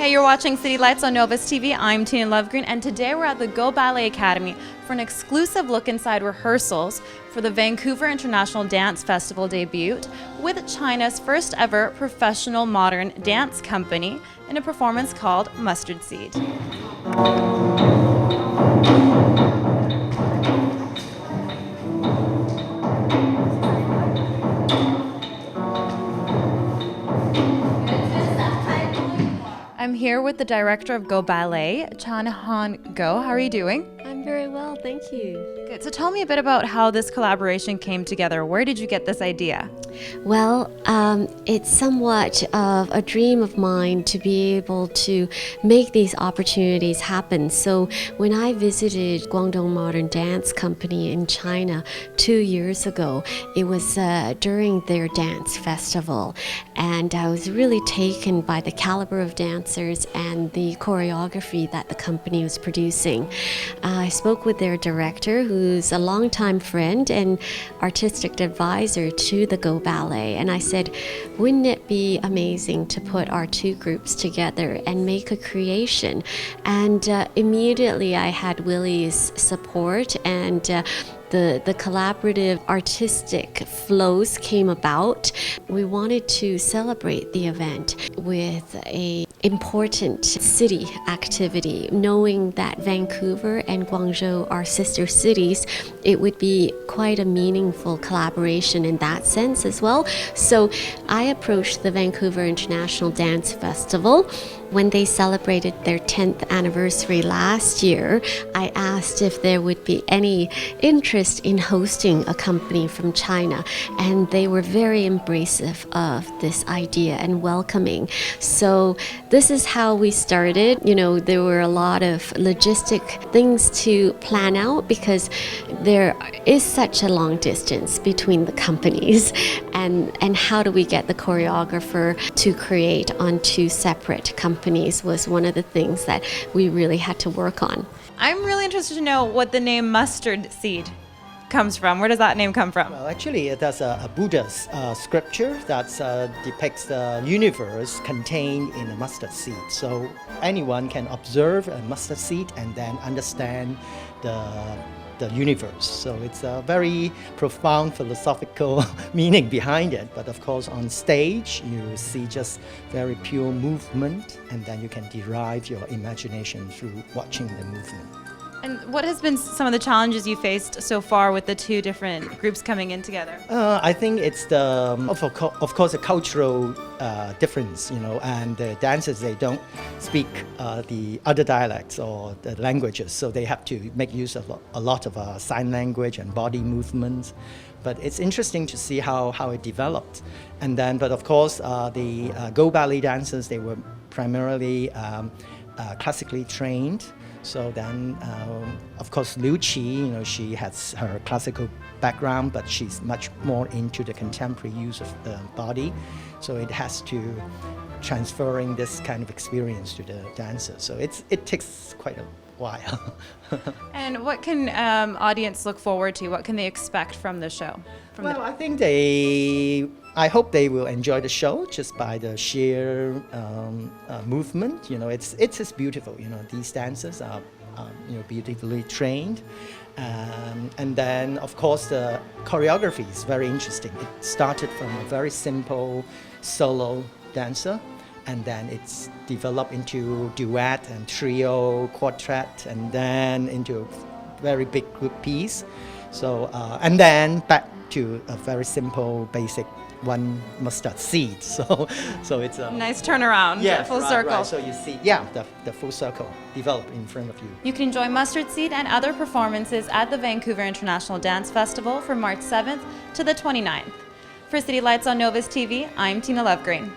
Hey, you're watching City Lights on Novus TV. I'm Tina Lovegreen, and today we're at the Go Ballet Academy for an exclusive look inside rehearsals for the Vancouver International Dance Festival debut with China's first ever professional modern dance company in a performance called Mustard Seed. I'm here with the director of Go Ballet, Chan Han Go. How are you doing? I'm very well, thank you. Good. So tell me a bit about how this collaboration came together. Where did you get this idea? Well, it's somewhat of a dream of mine to be able to make these opportunities happen. So when I visited Guangdong Modern Dance Company in China 2 years ago, it was during their dance festival, and I was really taken by the caliber of dancers and the choreography that the company was producing. I spoke with their director, who's a longtime friend and artistic advisor to the Go Ballet, and I said, wouldn't it be amazing to put our two groups together and make a creation? And immediately I had Willie's support, and the collaborative artistic flows came about. We wanted to celebrate the event with a important city activity. Knowing that Vancouver and Guangzhou are sister cities, it would be quite a meaningful collaboration in that sense as well. So I approached the Vancouver International Dance Festival. When they celebrated their 10th anniversary last year, I asked if there would be any interest in hosting a company from China, and they were very embracive of this idea and welcoming. So this is how we started. You know, there were a lot of logistic things to plan out because there is such a long distance between the companies, and how do we get the choreographer to create on two separate companies was one of the things that we really had to work on. I'm really interested to know what the name Mustard Seed comes from. Where does that name come from? Well, actually, that's a Buddha's scripture that depicts the universe contained in a mustard seed. So anyone can observe a mustard seed and then understand the universe. So it's a very profound philosophical meaning behind it. But of course, on stage, you see just very pure movement, and then you can derive your imagination through watching the movement. And what has been some of the challenges you faced so far with the two different groups coming in together? I think it's of course, a cultural difference, you know, and the dancers, they don't speak the other dialects or the languages, so they have to make use of a lot of sign language and body movements. But it's interesting to see how it developed. And then, but of course, the Go Ballet dancers, they were primarily classically trained. So then, of course, Liu Qi, you know, she has her classical background, but she's much more into the contemporary use of the body. So it has to transferring this kind of experience to the dancers. So it takes quite a while. And what can audience look forward to? What can they expect from the show? I think I hope they will enjoy the show just by the sheer movement. You know, it's just beautiful. You know, these dancers are beautifully trained, and then of course the choreography is very interesting. It started from a very simple solo dancer, and then it's developed into duet and trio, quartet, and then into a very big group piece. So and then back to a very simple, basic one mustard seed. So it's a nice turnaround. Yeah, full right, circle. Right. So you see, the full circle develop in front of you. You can enjoy Mustard Seed and other performances at the Vancouver International Dance Festival from March 7th to the 29th. For City Lights on Novus TV, I'm Tina Lovegreen.